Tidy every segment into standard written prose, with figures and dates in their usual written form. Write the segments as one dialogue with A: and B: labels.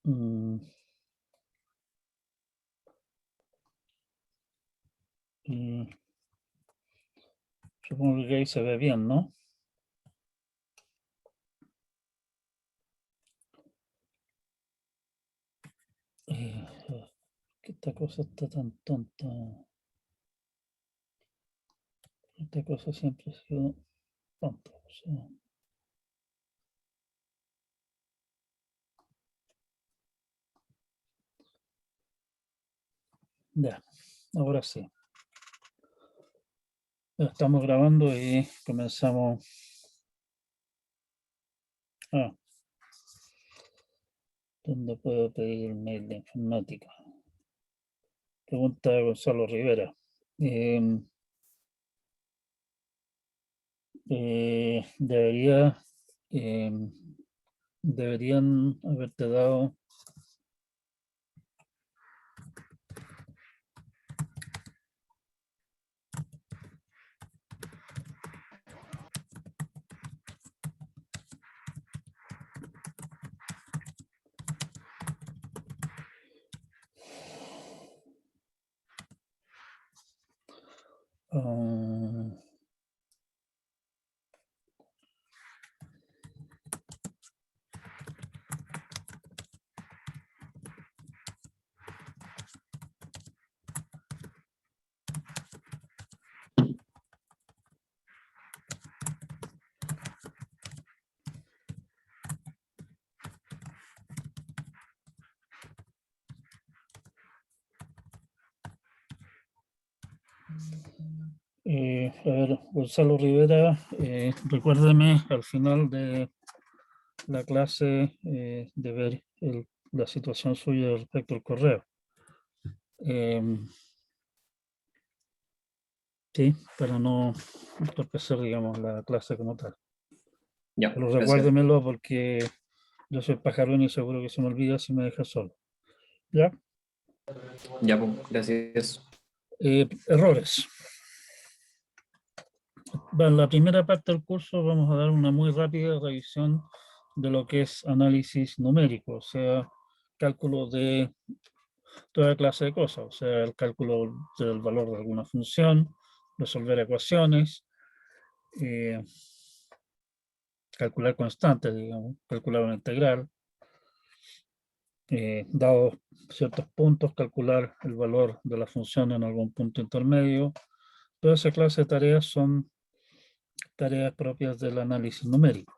A: Mm, y supongo que ahí se ve bien, ¿no? Que esta cosa está tan tonta. Esta cosa siempre ha sido tonta. O sea. Ya, ahora sí. Estamos grabando y comenzamos. Ah, ¿dónde puedo pedir mail de informática? Pregunta Gonzalo Rivera. Debería, deberían haberte dado a ver, Gonzalo Rivera, recuérdeme al final de la clase de ver la situación suya respecto al correo. Sí, para no entorpecer, digamos, la clase como tal.
B: Ya,
A: Pero
B: gracias.
A: recuérdemelo porque yo soy pajarón y seguro que se me olvida si me deja solo. ¿Ya?
B: Ya, pues, gracias.
A: Errores. En la primera parte del curso vamos a dar una muy rápida revisión de lo que es análisis numérico, o sea, cálculo de toda clase de cosas, o sea, el cálculo del valor de alguna función, resolver ecuaciones, eh, calcular constantes, digamos, calcular una integral, dados ciertos puntos, calcular el valor de la función en algún punto intermedio. Toda esa clase de tareas son tareas propias del análisis numérico.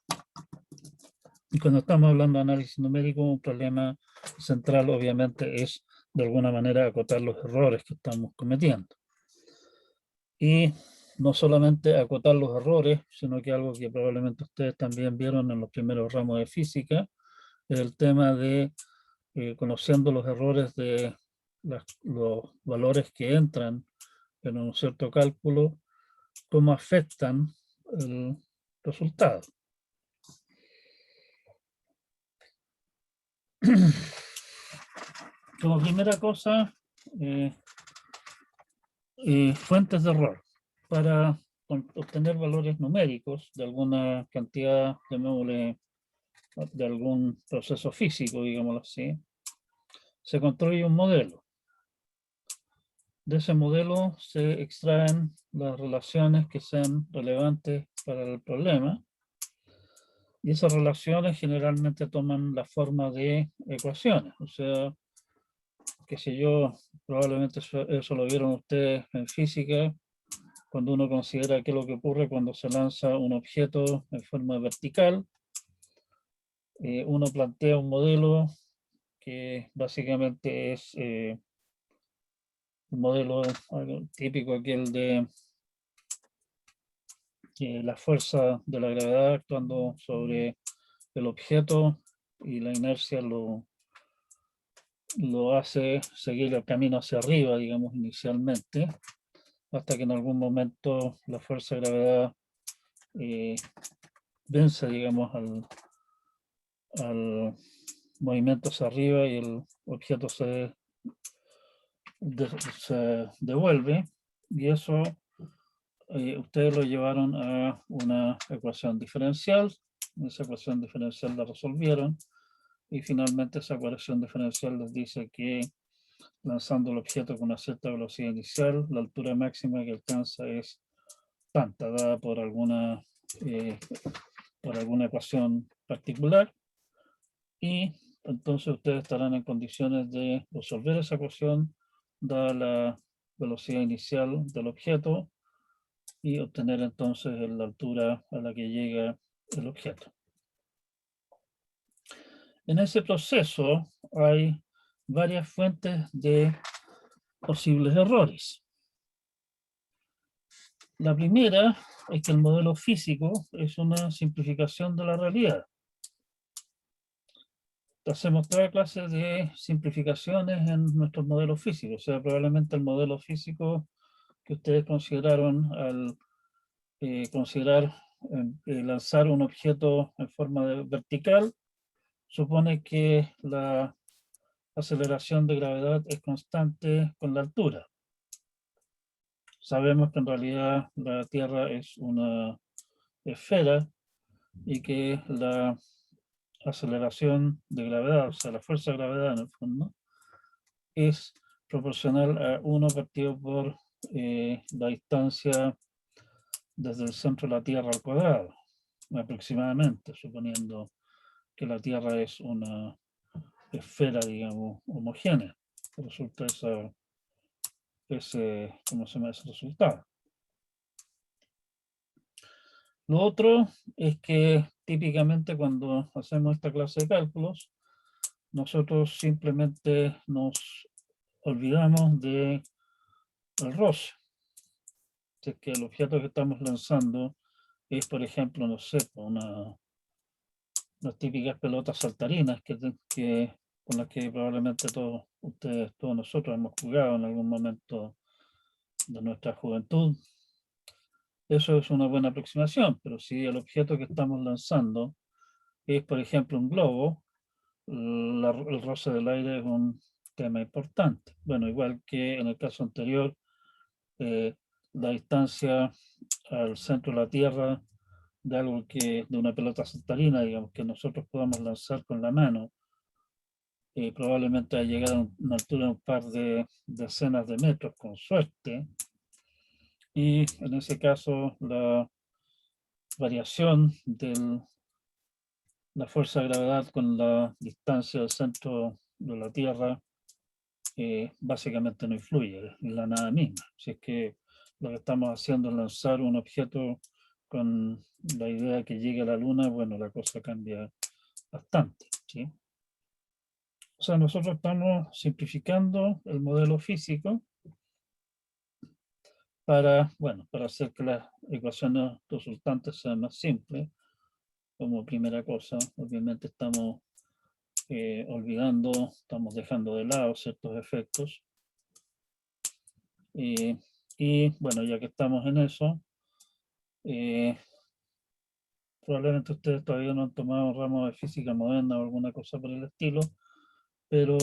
A: Y cuando estamos hablando de análisis numérico, un problema central obviamente es de alguna manera acotar los errores que estamos cometiendo. Y no solamente acotar los errores, sino que algo que probablemente ustedes también vieron en los primeros ramos de física, es el tema de conociendo los errores de los valores que entran en un cierto cálculo, cómo afectan el resultado. Como primera cosa, fuentes de error. Para obtener valores numéricos de alguna cantidad, llamémosle, de algún proceso físico, digámoslo así, se construye un modelo. De ese modelo se extraen las relaciones que sean relevantes para el problema y esas relaciones generalmente toman la forma de ecuaciones. O sea, qué sé yo, probablemente eso lo vieron ustedes en física, cuando uno considera qué es lo que ocurre cuando se lanza un objeto en forma vertical. Uno plantea un modelo que básicamente es un modelo típico, aquel de la fuerza de la gravedad actuando sobre el objeto y la inercia lo hace seguir el camino hacia arriba, digamos, inicialmente, hasta que en algún momento la fuerza de gravedad vence, digamos, al movimiento hacia arriba y el objeto se devuelve, y eso ustedes lo llevaron a una ecuación diferencial. Esa ecuación diferencial la resolvieron Y finalmente esa ecuación diferencial les dice que lanzando el objeto con una cierta velocidad inicial, la altura máxima que alcanza es tanta, dada por alguna ecuación particular. Y entonces ustedes estarán en condiciones de resolver esa ecuación, dada la velocidad inicial del objeto, y obtener entonces la altura a la que llega el objeto. En ese proceso hay varias fuentes de posibles errores. La primera es que el modelo físico es una simplificación de la realidad. Hacemos toda clase de simplificaciones en nuestros modelos físicos, o sea, probablemente el modelo físico que ustedes consideraron al considerar lanzar un objeto en forma vertical, supone que la aceleración de gravedad es constante con la altura. Sabemos que en realidad la Tierra es una esfera y que la aceleración de gravedad, o sea, la fuerza de gravedad en el fondo, es proporcional a 1 partido por la distancia desde el centro de la Tierra al cuadrado, aproximadamente, suponiendo que la Tierra es una esfera, digamos, homogénea. Resulta ¿cómo se llama ese resultado? Lo otro es que típicamente cuando hacemos esta clase de cálculos, nosotros simplemente nos olvidamos del roce. Si es que el objeto que estamos lanzando es, por ejemplo, no sé, unas típicas pelotas saltarinas con las que probablemente todos ustedes, todos nosotros hemos jugado en algún momento de nuestra juventud. Eso es una buena aproximación, pero si el objeto que estamos lanzando es, por ejemplo, un globo, el roce del aire es un tema importante. Bueno, igual que en el caso anterior, la distancia al centro de la Tierra de una pelota saltarina, digamos, que nosotros podamos lanzar con la mano, probablemente a llegar a una altura de un par de decenas de metros, con suerte, y en ese caso la variación de la fuerza de gravedad con la distancia del centro de la Tierra básicamente no influye en la nada misma. Si es que lo que estamos haciendo es lanzar un objeto con la idea de que llegue a la Luna, bueno, la cosa cambia bastante, ¿sí? O sea, nosotros estamos simplificando el modelo físico para, bueno, para hacer que las ecuaciones resultantes sean más simples. Como primera cosa, obviamente estamos estamos dejando de lado ciertos efectos. Y bueno, ya que estamos en eso, probablemente ustedes todavía no han tomado un ramo de física moderna o alguna cosa por el estilo, pero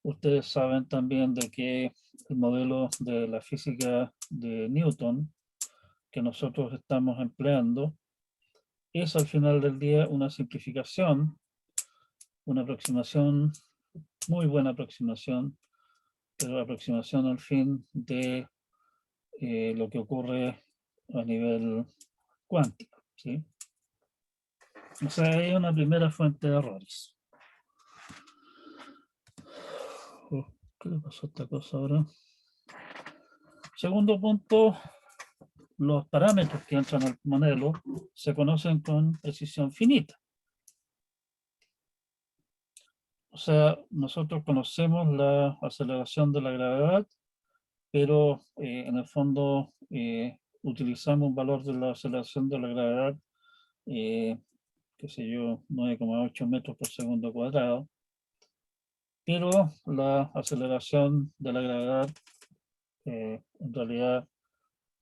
A: ustedes saben también de que el modelo de la física de Newton que nosotros estamos empleando es al final del día una simplificación, una aproximación, muy buena aproximación, pero aproximación al fin de lo que ocurre a nivel cuántico, ¿sí? O sea, hay una primera fuente de errores. ¿Qué le pasó a esta cosa ahora? Segundo punto, los parámetros que entran al modelo se conocen con precisión finita. O sea, nosotros conocemos la aceleración de la gravedad, pero en el fondo utilizamos un valor de la aceleración de la gravedad, qué sé yo, 9,8 metros por segundo cuadrado, pero la aceleración de la gravedad en realidad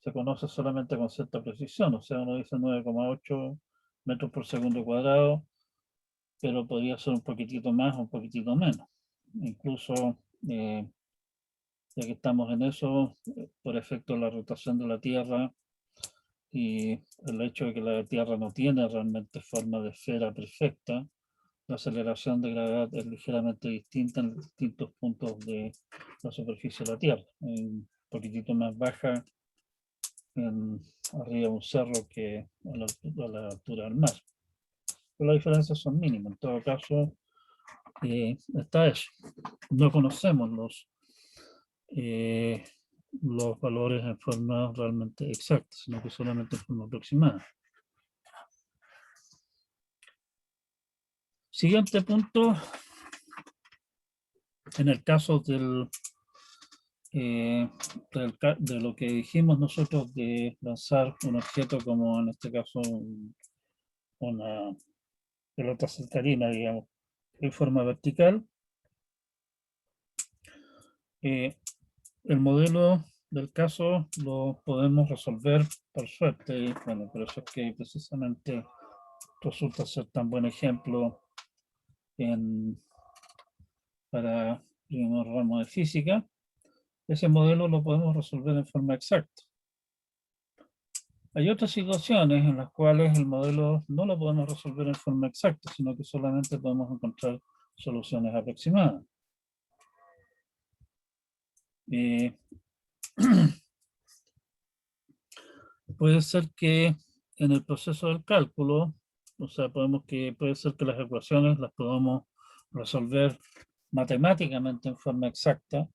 A: se conoce solamente con cierta precisión, o sea, uno dice 9,8 metros por segundo cuadrado, pero podría ser un poquitito más o un poquitito menos. Incluso, ya que estamos en eso, por efecto de la rotación de la Tierra y el hecho de que la Tierra no tiene realmente forma de esfera perfecta, la aceleración de gravedad es ligeramente distinta en distintos puntos de la superficie de la Tierra. Un poquitito más baja arriba de un cerro que a la altura del mar. Pero las diferencias son mínimas. En todo caso, está eso. No conocemos los valores en forma realmente exacta, sino que solamente en forma aproximada. Siguiente punto, en el caso de lo que dijimos nosotros de lanzar un objeto como en este caso una pelota saltarina, digamos, en forma vertical, el modelo del caso lo podemos resolver por suerte, y bueno, por eso es que precisamente resulta ser tan buen ejemplo para primer ramo de física. Ese modelo lo podemos resolver en forma exacta. Hay otras situaciones en las cuales el modelo no lo podemos resolver en forma exacta, sino que solamente podemos encontrar soluciones aproximadas. Puede ser que en el proceso del cálculo, o sea, puede ser que las ecuaciones las podamos resolver matemáticamente en forma exacta,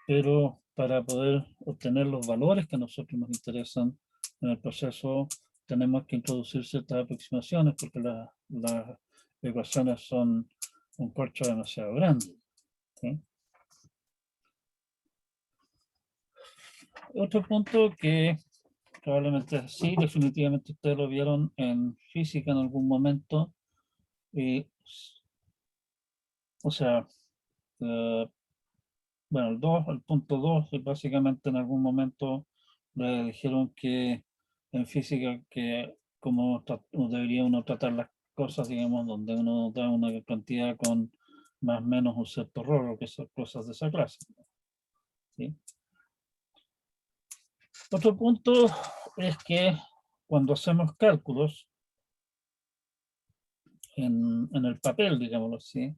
A: pero para poder obtener los valores que a nosotros nos interesan en el proceso, tenemos que introducir ciertas aproximaciones porque las ecuaciones son un corcho demasiado grande. ¿Sí? Otro punto que probablemente sí, definitivamente ustedes lo vieron en física en algún momento, o sea, bueno, el punto 2, básicamente en algún momento le dijeron que en física que como debería uno tratar las cosas, digamos, donde uno da una cantidad con más o menos un cierto error o que son cosas de esa clase. ¿Sí? Otro punto es que cuando hacemos cálculos en el papel, digámoslo así,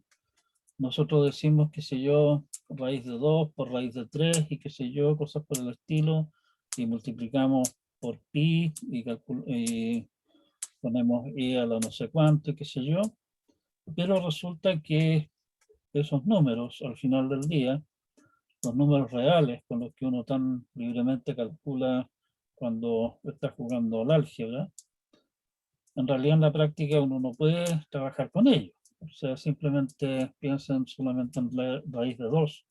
A: nosotros decimos, qué sé yo, raíz de 2 por raíz de 3 y qué sé yo, cosas por el estilo, y multiplicamos por pi y ponemos a la no sé cuánto y qué sé yo, pero resulta que esos números al final del día, los números reales con los que uno tan libremente calcula cuando está jugando al álgebra, en realidad en la práctica uno no puede trabajar con ellos. O sea, simplemente piensen solamente en la raíz de 2.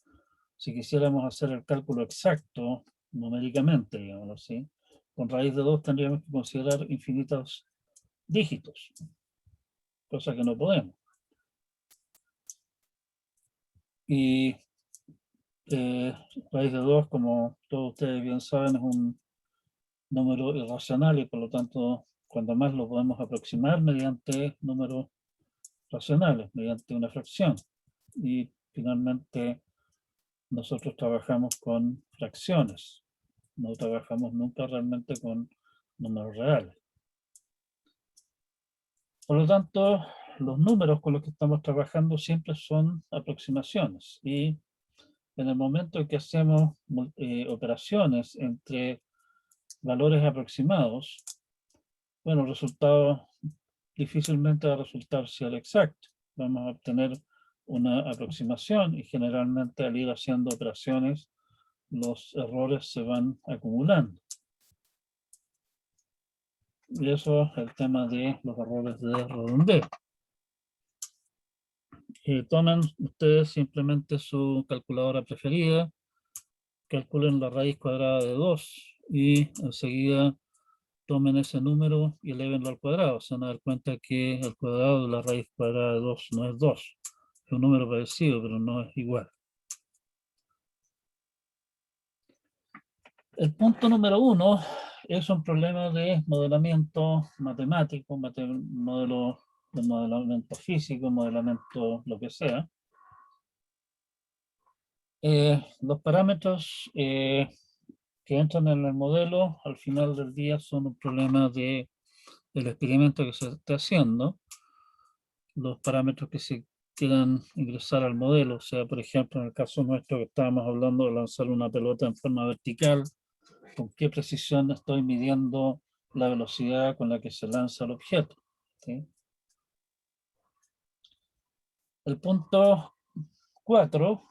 A: Si quisiéramos hacer el cálculo exacto numéricamente, digamos así, con raíz de 2 tendríamos que considerar infinitos dígitos, cosa que no podemos. Y raíz de 2, como todos ustedes bien saben, es un número irracional y por lo tanto, cuando más lo podemos aproximar mediante números racionales, mediante una fracción. Y finalmente, nosotros trabajamos con fracciones, no trabajamos nunca realmente con números reales. Por lo tanto, los números con los que estamos trabajando siempre son aproximaciones y en el momento en que hacemos operaciones entre valores aproximados, bueno, el resultado difícilmente va a resultar ser exacto. Vamos a obtener una aproximación y generalmente al ir haciendo operaciones los errores se van acumulando. Y eso es el tema de los errores de redondeo. Tomen ustedes simplemente su calculadora preferida, calculen la raíz cuadrada de 2 y enseguida tomen ese número y elevenlo al cuadrado. Se van a dar cuenta que el cuadrado de la raíz cuadrada de 2 no es 2. Es un número parecido, pero no es igual. El punto número 1 es un problema de modelamiento matemático, modelo de modelamiento físico, modelamiento lo que sea. Los parámetros que entran en el modelo al final del día son un problema del experimento que se está haciendo. los parámetros que se quieran ingresar al modelo. O sea, por ejemplo, en el caso nuestro que estábamos hablando de lanzar una pelota en forma vertical, con qué precisión estoy midiendo la velocidad con la que se lanza el objeto, ¿sí? El punto 4,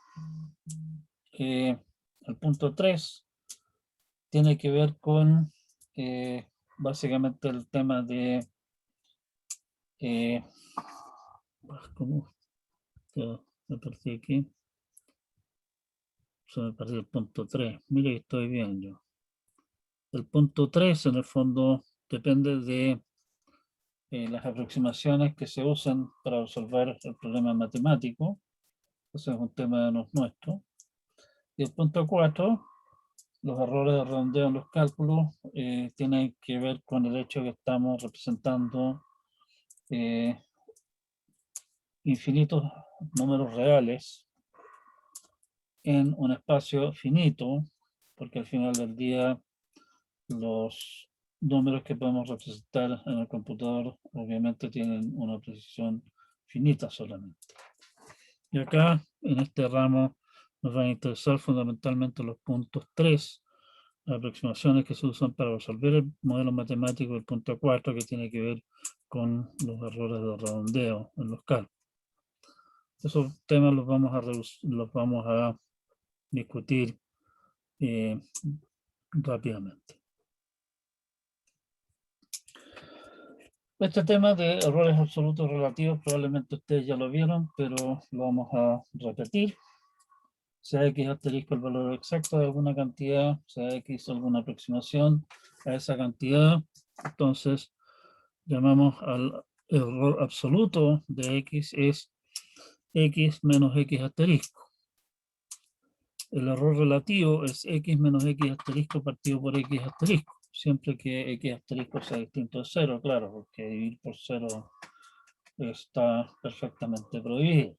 A: el punto 3, tiene que ver con básicamente el tema de ¿cómo? Ya, me perdí aquí. Se me perdió el punto 3. Mira que estoy bien yo. El punto 3 en el fondo depende de las aproximaciones que se usan para resolver el problema matemático. Ese es un tema nuestro. Y el punto 4, los errores de redondeo en los cálculos, tienen que ver con el hecho que estamos representando infinitos números reales en un espacio finito, porque al final del día los números que podemos representar en el computador obviamente tienen una precisión finita solamente. Y acá, en este ramo, nos van a interesar fundamentalmente los puntos 3, aproximaciones que se usan para resolver el modelo matemático, el punto 4, que tiene que ver con los errores de redondeo en los cálculos. Esos temas los vamos a discutir rápidamente. Este tema de errores absolutos relativos probablemente ustedes ya lo vieron, pero lo vamos a repetir. Sea x asterisco el valor exacto de alguna cantidad, sea x alguna aproximación a esa cantidad, entonces llamamos al error absoluto de x es x menos x asterisco. El error relativo es x menos x asterisco partido por x asterisco, siempre que x asterisco sea distinto de 0, claro, porque dividir por 0 está perfectamente prohibido,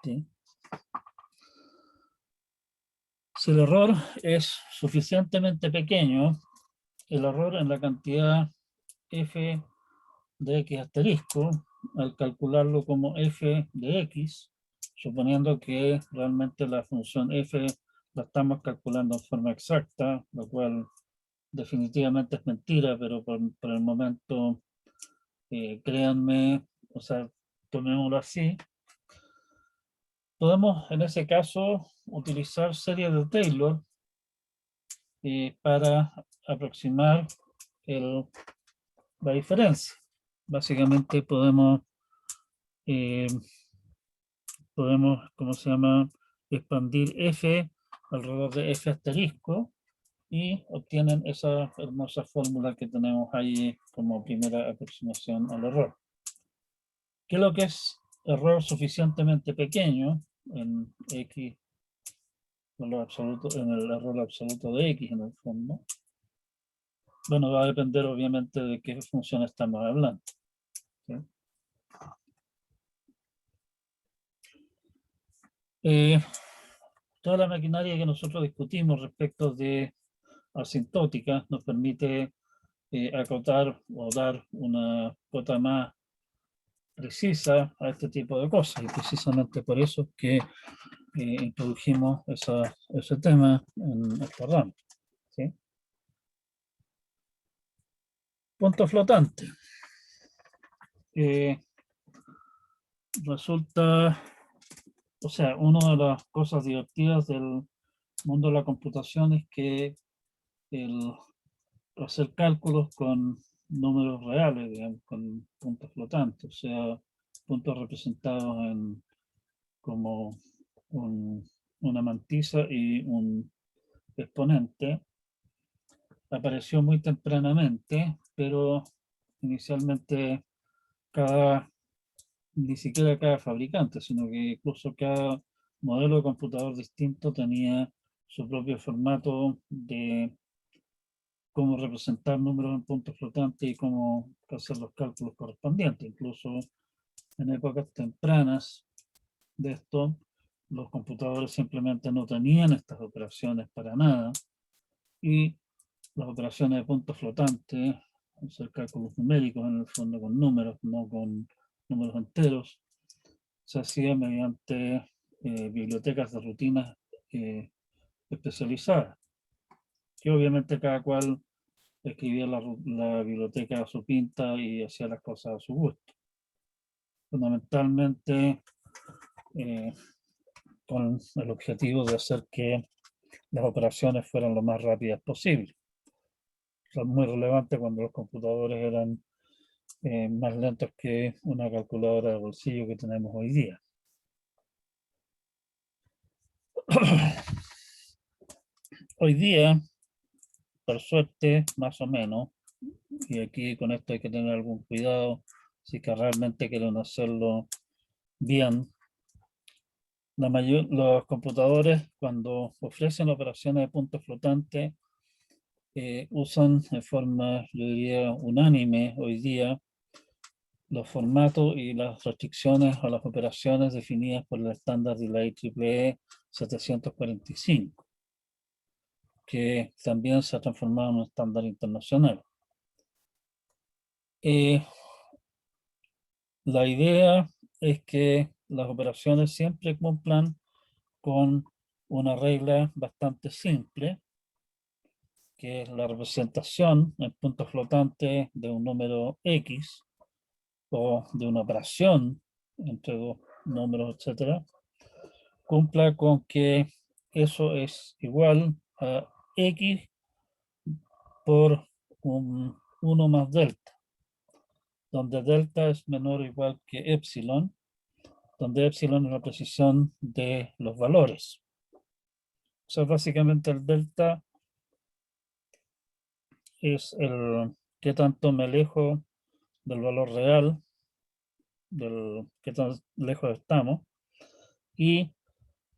A: ¿sí? Si el error es suficientemente pequeño, el error en la cantidad f de x asterisco, al calcularlo como f de x, suponiendo que realmente la función f la estamos calculando en forma exacta, lo cual definitivamente es mentira, pero por el momento, créanme, o sea, tomémoslo así. Podemos en ese caso utilizar series de Taylor para aproximar la diferencia. Básicamente podemos, ¿cómo se llama? Expandir f alrededor de f asterisco y obtienen esa hermosa fórmula que tenemos ahí como primera aproximación al error. ¿Qué es lo que es error suficientemente pequeño en x, en el error absoluto de x en el fondo? Bueno, va a depender obviamente de qué función estamos hablando, ¿sí? Toda la maquinaria que nosotros discutimos respecto de asintótica nos permite acotar o dar una cota más precisa a este tipo de cosas, y precisamente por eso es que introdujimos ese tema en esta rama, ¿sí? Punto flotante. Resulta, o sea, una de las cosas divertidas del mundo de la computación es que el hacer cálculos con números reales, digamos, con puntos flotantes, o sea, puntos representados como una mantisa y un exponente, apareció muy tempranamente, pero inicialmente ni siquiera cada fabricante, sino que incluso cada modelo de computador distinto tenía su propio formato de cómo representar números en puntos flotantes y cómo hacer los cálculos correspondientes. Incluso en épocas tempranas de esto, los computadores simplemente no tenían estas operaciones para nada, y las operaciones de puntos flotantes, hacer cálculos numéricos en el fondo con números, no con números enteros, se hacía mediante bibliotecas de rutinas especializadas, que obviamente cada cual escribía la biblioteca a su pinta y hacía las cosas a su gusto. Fundamentalmente con el objetivo de hacer que las operaciones fueran lo más rápidas posible. Eso es muy relevante cuando los computadores eran más lentos que una calculadora de bolsillo que tenemos hoy día. Hoy día, por suerte, más o menos, y aquí con esto hay que tener algún cuidado, si que realmente quieren hacerlo bien. Los computadores, cuando ofrecen operaciones de punto flotante, usan de forma, yo diría, unánime hoy día los formatos y las restricciones a las operaciones definidas por el estándar de la IEEE 745, que también se ha transformado en un estándar internacional. La idea es que las operaciones siempre cumplan con una regla bastante simple, que es la representación en puntos flotantes de un número X o de una operación entre dos números, etcétera, cumpla con que eso es igual a X por 1 más delta, donde delta es menor o igual que epsilon, donde epsilon es la precisión de los valores. O sea, básicamente el delta es el qué tanto me alejo del valor real, del qué tan lejos estamos, y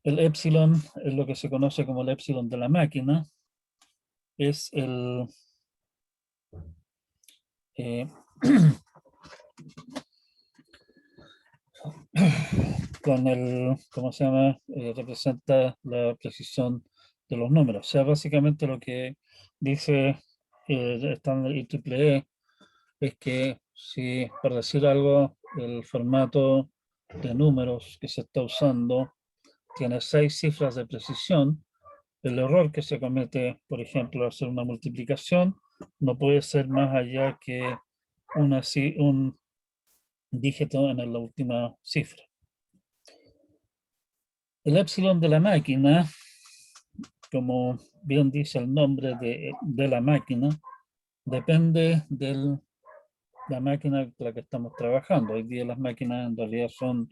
A: el epsilon es lo que se conoce como el epsilon de la máquina, es el con el, ¿cómo se llama? Representa la precisión de los números. O sea, básicamente lo que dice el estándar IEEE es que si, por decir algo, el formato de números que se está usando tiene 6 cifras de precisión, el error que se comete, por ejemplo, al hacer una multiplicación, no puede ser más allá que un dígito en la última cifra. El epsilon de la máquina, como bien dice el nombre de la máquina, depende de la máquina con la que estamos trabajando. Hoy día las máquinas en realidad son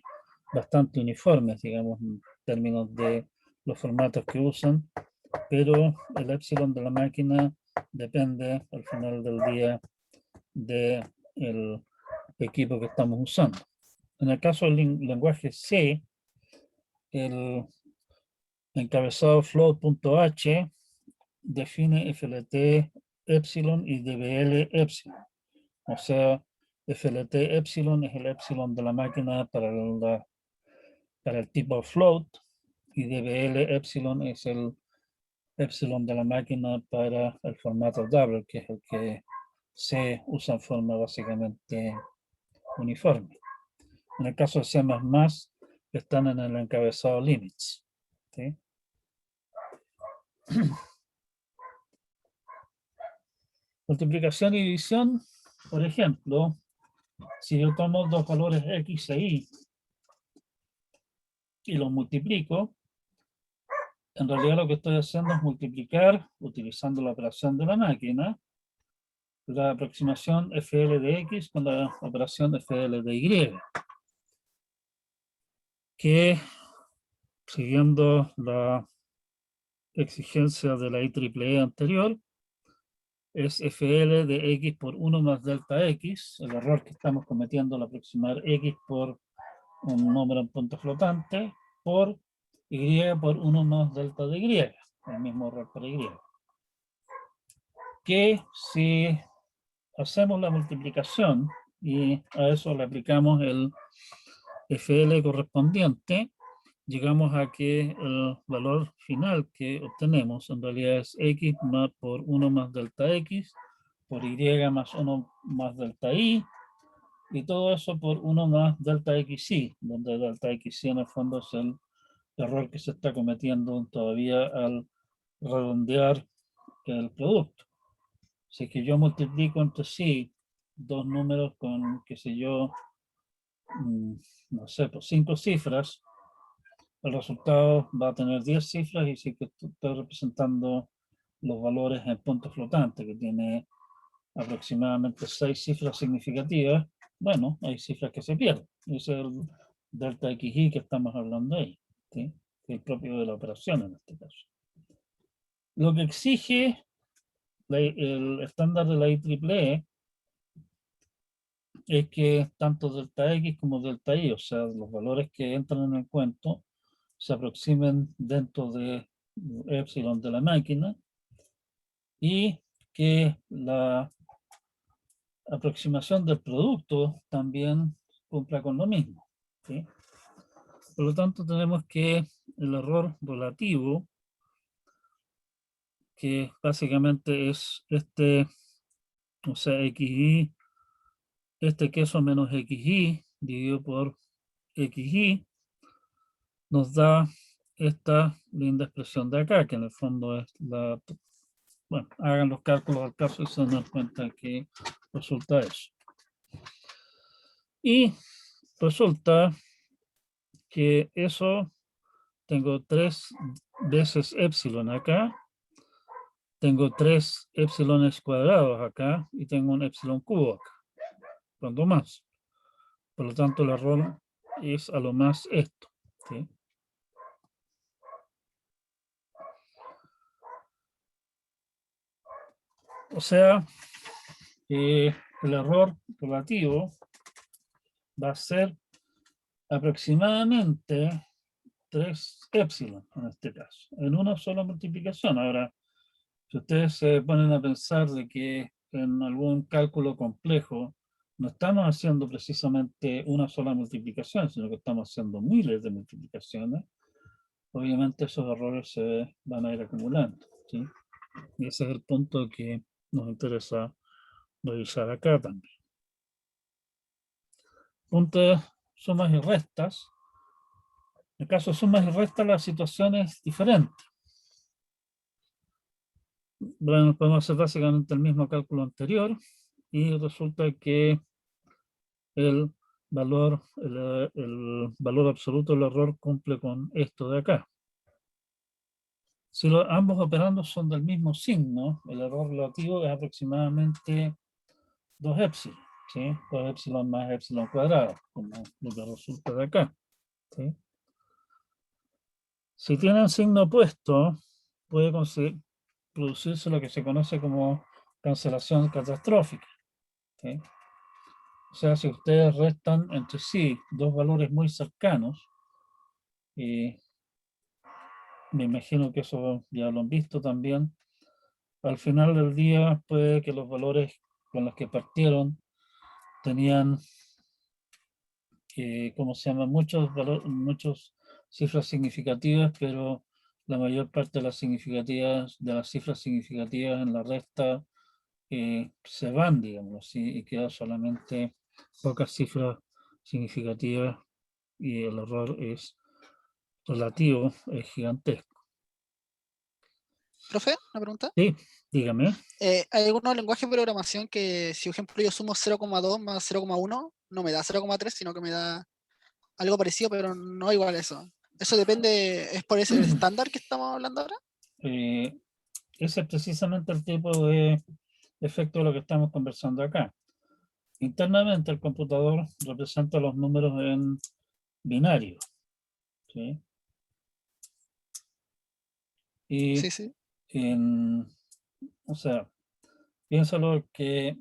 A: bastante uniformes, digamos, en términos de los formatos que usan, pero el epsilon de la máquina depende al final del día del equipo que estamos usando. En el caso del lenguaje C, el encabezado float.h define FLT epsilon y DBL epsilon. O sea, FLT epsilon es el epsilon de la máquina para el tipo float y DBL epsilon es el epsilon de la máquina para el formato double, que es el que se usa en forma básicamente uniforme. En el caso de C++, están en el encabezado limits. ¿Sí? Multiplicación y división, por ejemplo, si yo tomo dos valores X e Y y los multiplico, en realidad lo que estoy haciendo es multiplicar, utilizando la operación de la máquina, la aproximación FL de X con la operación FL de Y, que siguiendo la exigencia de la IEEE anterior, es FL de X por 1 más delta X, el error que estamos cometiendo al aproximar X por un número en punto flotante, por Y por 1 más delta de Y, el mismo error para Y. Que si hacemos la multiplicación y a eso le aplicamos el FL correspondiente, llegamos a que el valor final que obtenemos en realidad es X más por 1 más delta X por Y más 1 más delta Y Y todo eso por 1 más delta xi, donde delta xi en el fondo es el error que se está cometiendo todavía al redondear el producto. Si es que yo multiplico entre sí dos números con, qué sé yo, no sé, pues 5 cifras, el resultado va a tener 10 cifras y sí que estoy representando los valores en punto flotante, que tiene aproximadamente 6 cifras significativas. Bueno, hay cifras que se pierden. Ese es el delta xi que estamos hablando ahí, ¿sí? Que es propio de la operación en este caso. Lo que exige el estándar de la IEEE es que tanto delta X como delta Y, o sea, los valores que entran en el cuento, se aproximen dentro de epsilon de la máquina y que la aproximación del producto también cumpla con lo mismo, ¿sí? Por lo tanto, tenemos que el error relativo, que básicamente es este, o sea, xy, este queso menos xy dividido por xy, nos da esta linda expresión de acá, que en el fondo es la... Bueno, hagan los cálculos al caso y se dan cuenta que resulta eso. Y resulta que eso, tengo 3 veces epsilon acá, tengo 3 epsilones cuadrados acá y tengo un epsilon cubo acá, cuando más. Por lo tanto, el error es a lo más esto, ¿sí? O sea, el error relativo va a ser aproximadamente 3 epsilon en este caso, en una sola multiplicación. Ahora, si ustedes se ponen a pensar de que en algún cálculo complejo no estamos haciendo precisamente una sola multiplicación, sino que estamos haciendo miles de multiplicaciones, obviamente esos errores se van a ir acumulando, ¿sí? Y ese es el punto que nos interesa revisar acá también. Punto de sumas y restas. En el caso de sumas y restas, la situación es diferente. Bueno, podemos hacer básicamente el mismo cálculo anterior y resulta que el valor, el valor absoluto del error cumple con esto de acá. Si ambos operandos son del mismo signo, el error relativo es aproximadamente 2 epsilon, ¿sí? 2 epsilon más epsilon cuadrado, como lo que resulta de acá, ¿sí? Si tienen signo opuesto, puede producirse lo que se conoce como cancelación catastrófica, ¿sí? O sea, si ustedes restan entre sí dos valores muy cercanos, y me imagino que eso ya lo han visto también, al final del día puede que los valores con los que partieron tenían, ¿cómo se llama? Muchos cifras significativas, pero la mayor parte de las cifras significativas en la resta se van, digamos así, y queda solamente pocas cifras significativas y el error es relativo, es gigantesco.
C: Profe, una pregunta.
A: Sí, dígame.
C: ¿Hay algunos lenguajes de programación que, si por ejemplo yo sumo 0,2 más 0,1, no me da 0,3, sino que me da algo parecido, pero no igual a eso? ¿Eso depende, es por ese estándar que estamos hablando ahora?
A: Ese es precisamente el tipo de efecto de lo que estamos conversando acá. Internamente el computador representa los números en binario, ¿sí? Y
C: Sí, sí.
A: o sea, piénsalo que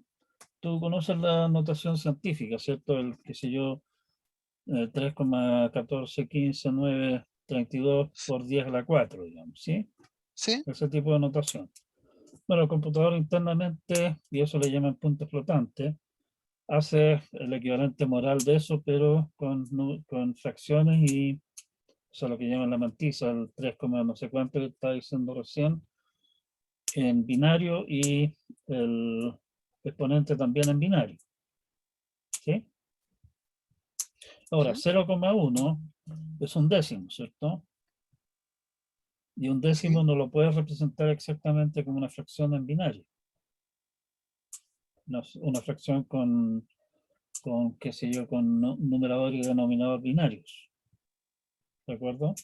A: tú conoces la notación científica, ¿cierto? El, qué sé yo, 3,1415,932 por 10 a la 4, digamos, ¿sí?
C: Sí.
A: Ese tipo de notación. Bueno, el computador internamente, y eso le llaman punto flotante, hace el equivalente moral de eso, pero con fracciones y, o sea, lo que llaman la mantisa, el 3, no sé cuánto que estaba diciendo recién, en binario y el exponente también en binario, ¿sí? Ahora,
C: Ujú.
A: 0,1 es un décimo, ¿cierto? Y un décimo
C: Sí.
A: no lo puedes representar exactamente como una fracción en binario. Una fracción con, qué sé yo, con numerador y denominador binarios. ¿De acuerdo?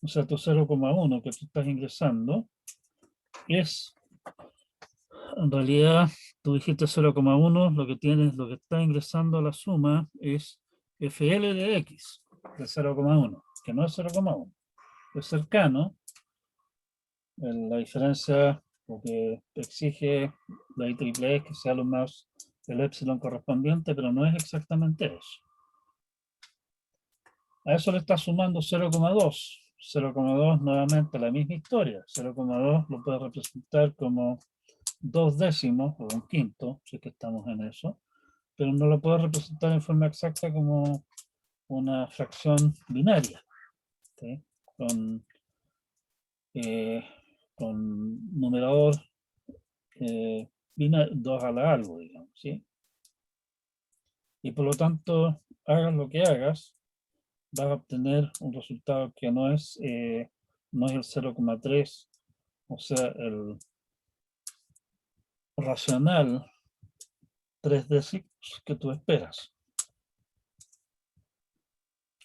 A: O sea, tu 0,1 que tú estás ingresando es, en realidad, tú dijiste 0,1, lo que tienes, lo que está ingresando a la suma es FL de X, de 0,1, que no es 0,1, es cercano. La diferencia, lo que exige la IEEE es que sea lo más el epsilon correspondiente, pero no es exactamente eso. A eso le está sumando 0,2. 0,2 nuevamente la misma historia. 0,2 lo puedes representar como 2 décimos o un quinto, si es que estamos en eso, pero no lo puedes representar en forma exacta como una fracción binaria, ¿sí? Con, eh, con numerador 2 a la algo, digamos, ¿sí? Y por lo tanto, hagas lo que hagas, vas a obtener un resultado que no es el 0,3, o sea, el racional 3 décimos que tú esperas.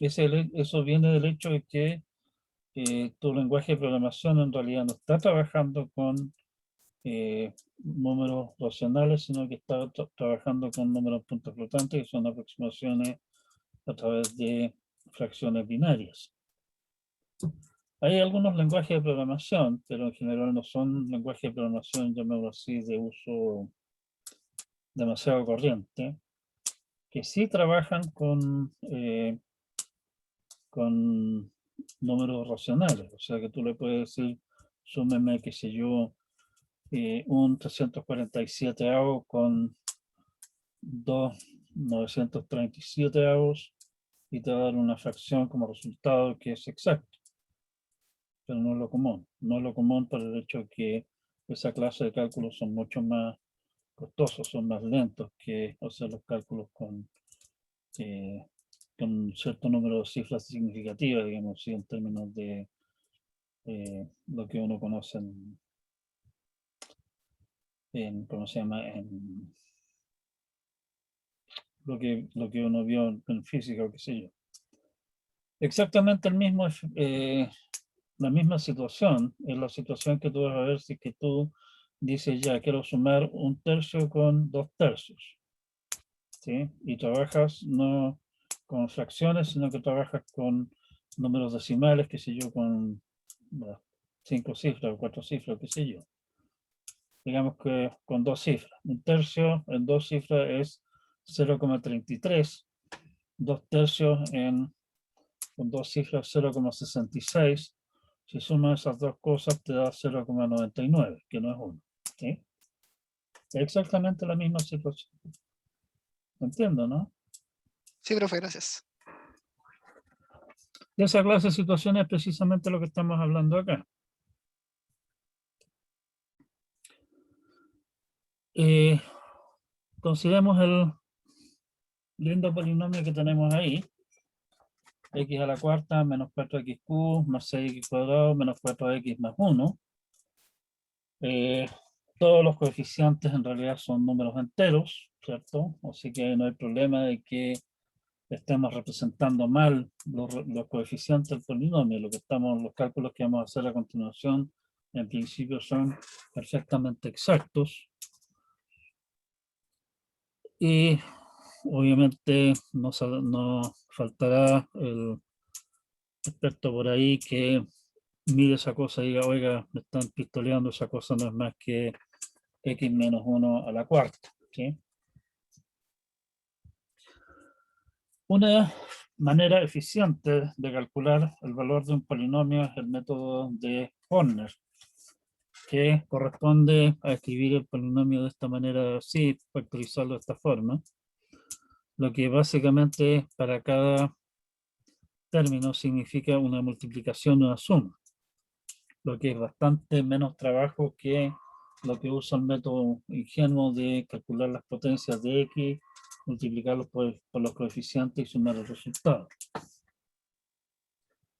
A: Eso viene del hecho de que tu lenguaje de programación en realidad no está trabajando con números racionales, sino que está trabajando con números puntos flotantes, que son aproximaciones a través de fracciones binarias. Hay algunos lenguajes de programación, pero en general no son lenguajes de programación, llamémoslo así, de uso demasiado corriente, que sí trabajan con números racionales. O sea que tú le puedes decir, súmeme, qué sé yo, un 347 avos con 2 937 avos y te va a dar una fracción como resultado que es exacto, pero no es lo común. No es lo común por el hecho de que esa clase de cálculos son mucho más costosos, son más lentos que hacer los cálculos eh, con un cierto número de cifras significativas, digamos, ¿sí? En términos de lo que uno conoce ¿cómo se llama? En lo que uno vio en física o qué sé yo. Exactamente la misma situación, es la situación que tú vas a ver si que tú dices ya quiero sumar un tercio con 2 tercios, ¿sí? Y trabajas no con fracciones, sino que trabajas con números decimales, qué sé yo, con 5 cifras o 4 cifras, qué sé yo. Digamos que con 2 cifras. Un tercio en 2 cifras es 0,33. 2 tercios con 2 cifras 0,66. Si sumas esas dos cosas te da 0,99, que no es 1. ¿Sí? Es exactamente la misma situación. Entiendo, ¿no?
C: Sí, profe, gracias.
A: De esa clase de situaciones es precisamente lo que estamos hablando acá. Consideremos el lindo polinomio que tenemos ahí. X a la cuarta menos 4xq más 6x cuadrado menos 4x más 1. Todos los coeficientes en realidad son números enteros, ¿cierto? Así que no hay problema de que estemos representando mal los coeficientes del polinomio. Los cálculos que vamos a hacer a continuación, en principio son perfectamente exactos. Y obviamente no faltará el experto por ahí que mire esa cosa y diga, oiga, me están pistoleando, esa cosa no es más que x menos 1 a la cuarta, ¿sí? Una manera eficiente de calcular el valor de un polinomio es el método de Horner, que corresponde a escribir el polinomio de esta manera así, factorizarlo de esta forma, lo que básicamente para cada término significa una multiplicación o una suma, lo que es bastante menos trabajo que lo que usa el método ingenuo de calcular las potencias de x multiplicarlos por los coeficientes y sumar el resultado.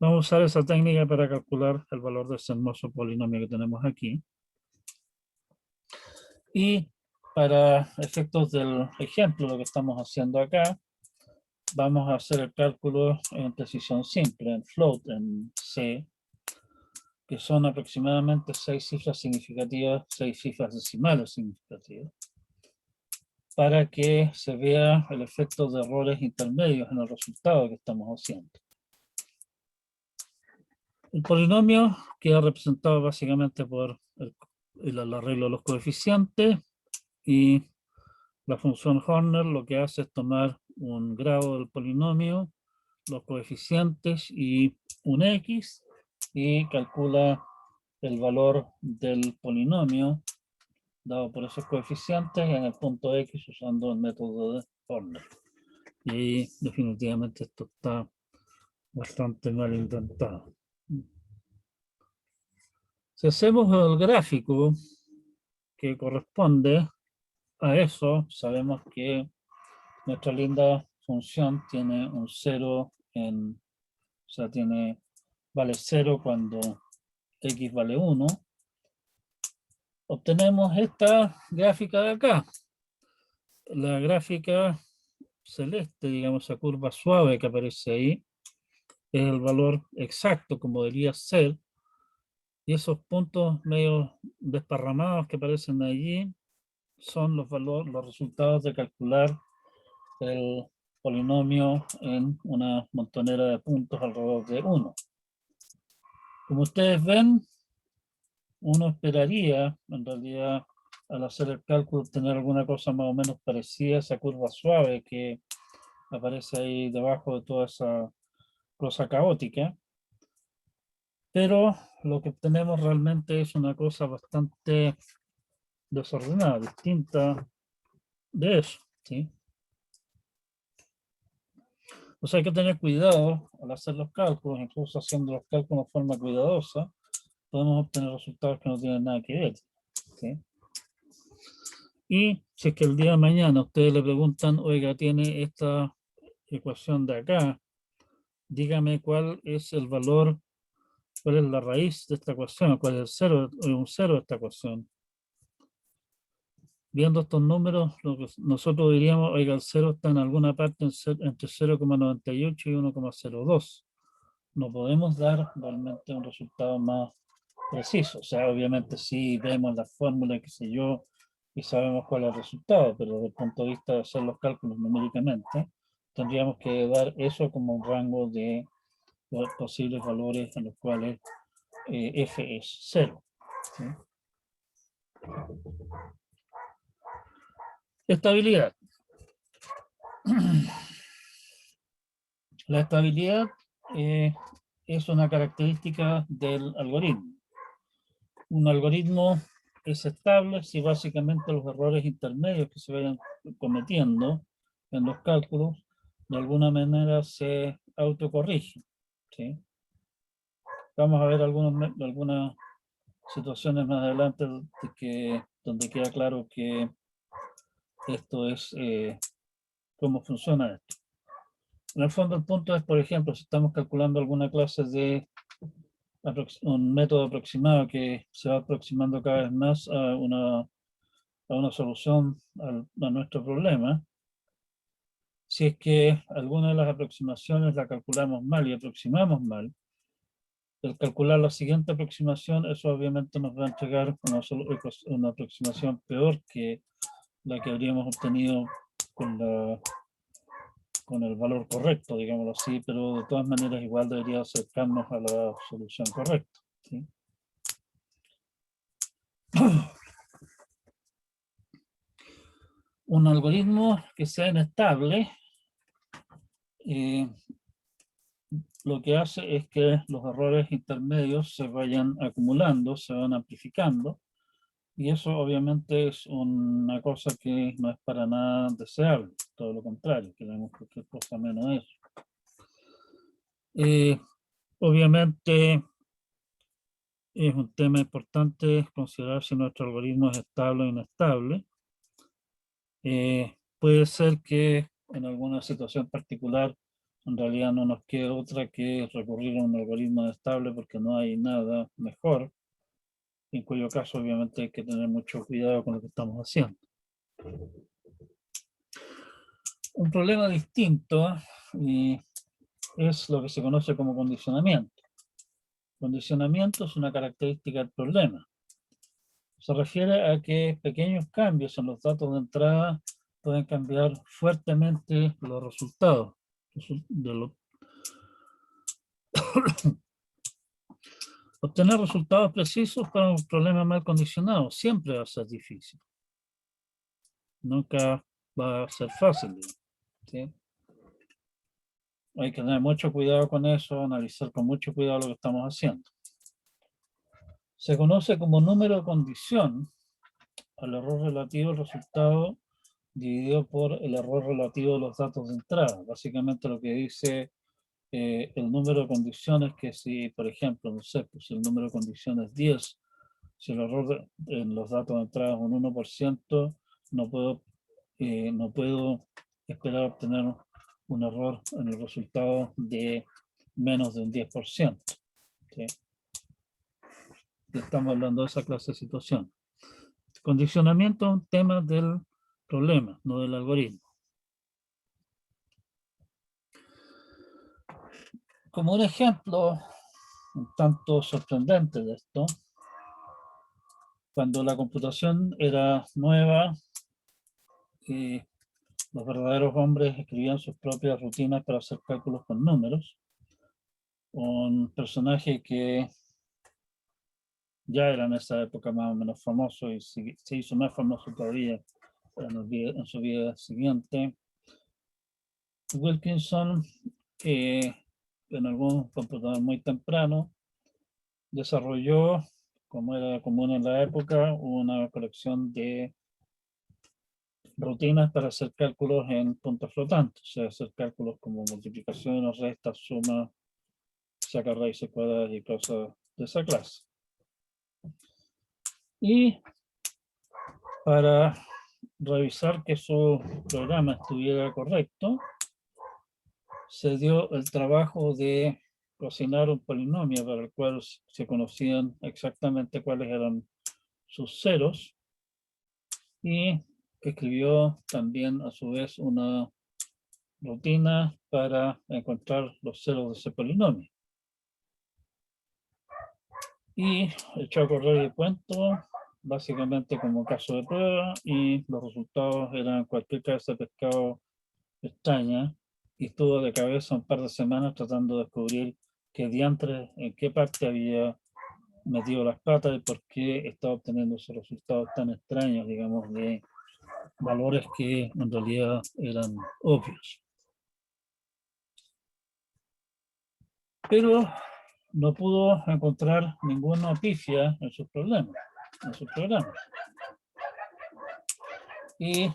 A: Vamos a usar esa técnica para calcular el valor de ese hermoso polinomio que tenemos aquí. Y para efectos del ejemplo, lo que estamos haciendo acá, vamos a hacer el cálculo en precisión simple, en float, en C, que son aproximadamente 6 cifras significativas, 6 cifras decimales significativas, para que se vea el efecto de errores intermedios en el resultado que estamos haciendo. El polinomio queda representado básicamente por el arreglo de los coeficientes, y la función Horner lo que hace es tomar un grado del polinomio, los coeficientes y un X, y calcula el valor del polinomio dado por esos coeficientes en el punto X usando el método de Horner. Y definitivamente esto está bastante mal intentado. Si hacemos el gráfico que corresponde a eso, sabemos que nuestra linda función tiene un 0 o sea, vale 0 cuando x vale 1. Obtenemos esta gráfica de acá. La gráfica celeste, digamos, esa curva suave que aparece ahí, es el valor exacto como debería ser. Y esos puntos medio desparramados que aparecen allí son los resultados de calcular el polinomio en una montonera de puntos alrededor de 1. Como ustedes ven, uno esperaría, en realidad, al hacer el cálculo, tener alguna cosa más o menos parecida a esa curva suave que aparece ahí debajo de toda esa cosa caótica. Pero lo que obtenemos realmente es una cosa bastante desordenada, distinta de eso, ¿sí? O sea, hay que tener cuidado al hacer los cálculos, incluso haciendo los cálculos de forma cuidadosa, podemos obtener resultados que no tienen nada que ver, ¿sí? Y si es que el día de mañana ustedes le preguntan, oiga, tiene esta ecuación de acá, dígame cuál es el valor, cuál es la raíz de esta ecuación, cuál es el cero, un cero de esta ecuación. Viendo estos números, nosotros diríamos, oiga, el cero está en alguna parte entre 0,98 y 1,02. No podemos dar realmente un resultado más preciso. O sea, obviamente sí vemos la fórmula, qué sé yo, y sabemos cuál es el resultado, pero desde el punto de vista de hacer los cálculos numéricamente, tendríamos que dar eso como un rango de los posibles valores en los cuales f es 0. ¿Sí? Estabilidad. La estabilidad es una característica del algoritmo. Un algoritmo es estable si básicamente los errores intermedios que se vayan cometiendo en los cálculos de alguna manera se autocorrigen, ¿sí? Vamos a ver algunas situaciones más adelante donde queda claro que esto es cómo funciona esto. En el fondo el punto es, por ejemplo, si estamos calculando alguna clase de un método aproximado que se va aproximando cada vez más a una solución a nuestro problema, si es que alguna de las aproximaciones la calculamos mal y aproximamos mal, el calcular la siguiente aproximación, eso obviamente nos va a entregar una aproximación peor que la que habríamos obtenido con el valor correcto, digámoslo así, pero de todas maneras igual debería acercarnos a la solución correcta, ¿sí? Un algoritmo que sea inestable lo que hace es que los errores intermedios se vayan acumulando, se van amplificando, y eso obviamente es una cosa que no es para nada deseable, todo lo contrario, queremos cualquier cosa menos eso. Obviamente es un tema importante considerar si nuestro algoritmo es estable o inestable. puede ser que en alguna situación particular en realidad no nos quede otra que recurrir a un algoritmo estable porque no hay nada mejor, en cuyo caso obviamente hay que tener mucho cuidado con lo que estamos haciendo. Un problema distinto es lo que se conoce como condicionamiento. Condicionamiento es una característica del problema. Se refiere a que pequeños cambios en los datos de entrada pueden cambiar fuertemente los resultados de lo. Obtener resultados precisos para un problema mal condicionado siempre va a ser difícil. Nunca va a ser fácil, ¿sí? Hay que tener mucho cuidado con eso, analizar con mucho cuidado lo que estamos haciendo. Se conoce como número de condición al error relativo al resultado dividido por el error relativo de los datos de entrada. Básicamente lo que dice el número de condiciones, que si, por ejemplo, no sé, pues el número de condiciones 10, si el error en los datos de entrada es un 1%, no puedo esperar obtener un error en el resultado de menos de un 10%. ¿Sí? Estamos hablando de esa clase de situación. Condicionamiento es un tema del problema, no del algoritmo. Como un ejemplo un tanto sorprendente de esto, cuando la computación era nueva, los verdaderos hombres escribían sus propias rutinas para hacer cálculos con números. Un personaje que ya era en esa época más o menos famoso y se hizo más famoso todavía en su vida siguiente. Wilkinson, en algún computador muy temprano, desarrolló, como era común en la época, una colección de rutinas para hacer cálculos en puntos flotantes, o sea, hacer cálculos como multiplicaciones, restas, sumas, sacar raíces cuadradas y cosas de esa clase. Y para revisar que su programa estuviera correcto, se dio el trabajo de cocinar un polinomio para el cual se conocían exactamente cuáles eran sus ceros y escribió también a su vez una rutina para encontrar los ceros de ese polinomio. Y echó a correr el cuento, básicamente como caso de prueba, y los resultados eran cualquier cabeza de pescado extraña, y estuvo de cabeza un par de semanas tratando de descubrir qué diantres, en qué parte había metido las patas y por qué estaba obteniendo esos resultados tan extraños, digamos, de valores que en realidad eran obvios. Pero no pudo encontrar ninguna pifia en sus problemas, en sus programas. Y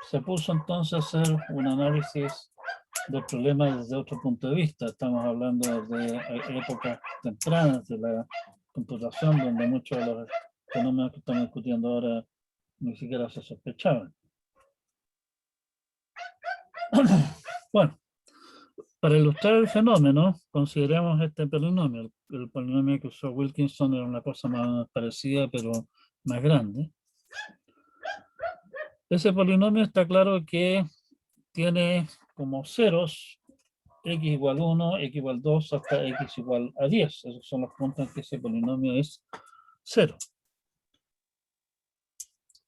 A: se puso entonces a hacer un análisis del problema desde otro punto de vista. Estamos hablando de épocas tempranas de la computación, donde muchos de los fenómenos que estamos discutiendo ahora ni siquiera se sospechaban. Bueno, para ilustrar el fenómeno, consideremos este polinomio. El polinomio que usó Wilkinson era una cosa más parecida, pero más grande. Ese polinomio está claro que tiene como ceros x igual 1, x igual 2, hasta x igual a 10. Esos son los puntos en que ese polinomio es 0.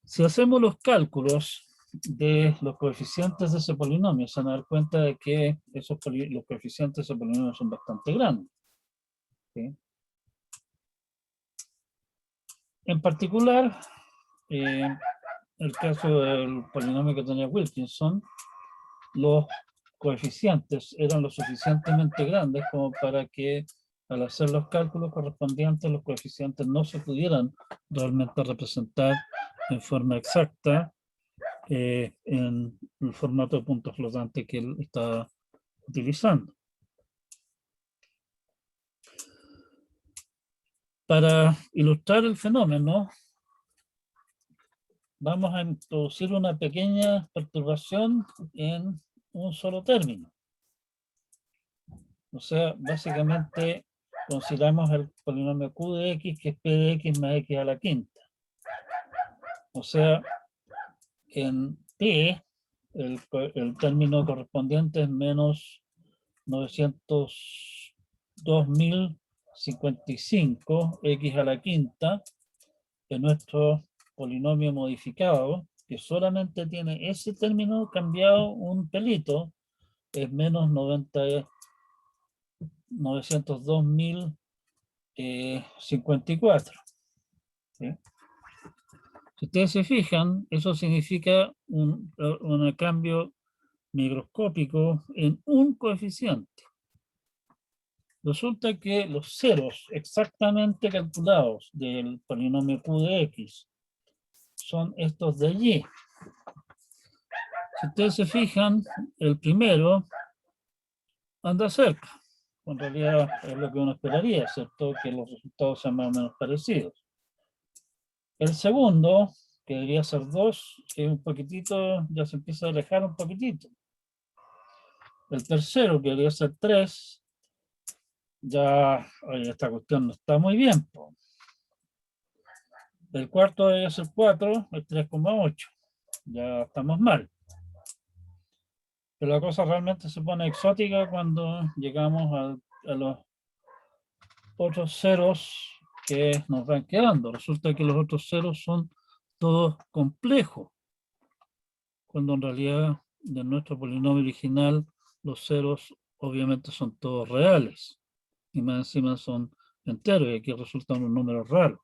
A: Si hacemos los cálculos de los coeficientes de ese polinomio, se van a dar cuenta de que los coeficientes de ese polinomio son bastante grandes. ¿Sí? En particular, el caso del polinomio que tenía Wilkinson, los coeficientes eran lo suficientemente grandes como para que al hacer los cálculos correspondientes los coeficientes no se pudieran realmente representar en forma exacta en el formato de puntos flotantes que él está utilizando. Para ilustrar el fenómeno, vamos a introducir una pequeña perturbación en un solo término. O sea, básicamente consideramos el polinomio q de x, que es p de x más x a la quinta. O sea, en p, el término correspondiente es menos 902.055 x a la quinta, de nuestro polinomio modificado, que solamente tiene ese término cambiado un pelito, es menos 902.054. ¿Sí? Si ustedes se fijan, eso significa un cambio microscópico en un coeficiente. Resulta que los ceros exactamente calculados del polinomio q de x son estos de allí. Si ustedes se fijan, el primero anda cerca. En realidad es lo que uno esperaría, ¿cierto? Que los resultados sean más o menos parecidos. El segundo, que debería ser 2, que es un poquitito, ya se empieza a alejar un poquitito. El tercero, que debería ser 3, ya esta cuestión no está muy bien. Po. El cuarto debería ser 4, el 3,8. Ya estamos mal. Pero la cosa realmente se pone exótica cuando llegamos a los otros ceros que nos van quedando. Resulta que los otros ceros son todos complejos, cuando en realidad de nuestro polinomio original los ceros obviamente son todos reales y más encima son enteros y aquí resultan unos números raros.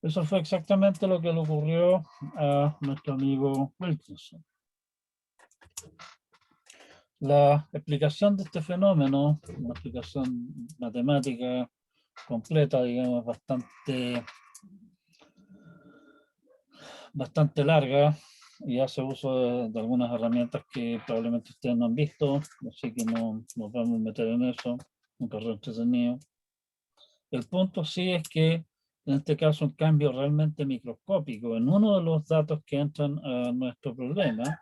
A: Eso fue exactamente lo que le ocurrió a nuestro amigo Wilkinson. La explicación de este fenómeno, una explicación matemática completa, digamos, bastante larga, y hace uso de algunas herramientas que probablemente ustedes no han visto, así que no nos vamos a meter en eso, un correo entretenido. El punto sí es que en este caso un cambio realmente microscópico en uno de los datos que entran a nuestro problema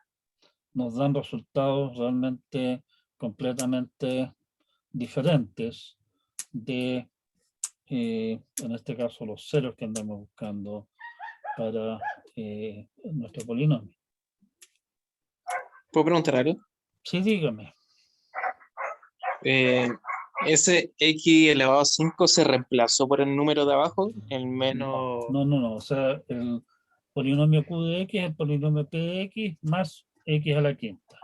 A: nos dan resultados realmente completamente diferentes de, en este caso, los ceros que andamos buscando para nuestro polinomio.
D: ¿Puedo preguntar algo?
A: Sí, dígame.
D: ¿Ese x elevado a 5 se reemplazó por el número de abajo? El menos...
A: No. O sea, el polinomio q de x es el polinomio p de x más x a la quinta.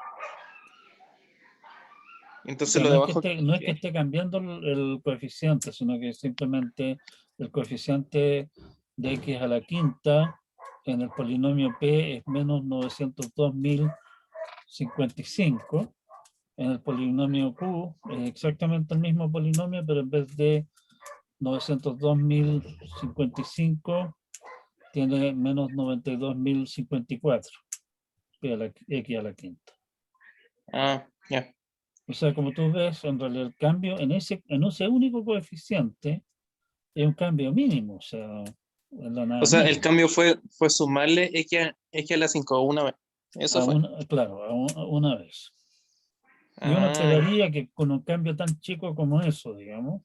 D: Entonces
A: O sea,
D: lo de abajo...
A: no es que esté cambiando el coeficiente, sino que simplemente el coeficiente de x a la quinta en el polinomio p es menos 902.055. En el polinomio q es exactamente el mismo polinomio, pero en vez de 902.055 tiene menos 92.054 x a la quinta.
D: Ah, ya.
A: O sea, como tú ves, en realidad el cambio en ese único coeficiente es un cambio mínimo, o sea, es la nada
D: O sea, el
A: misma.
D: cambio fue sumarle x a la 5 una vez. Eso fue.
A: Claro, a una vez. Y uno
D: Ah,
A: esperaría que con un cambio tan chico como eso, digamos,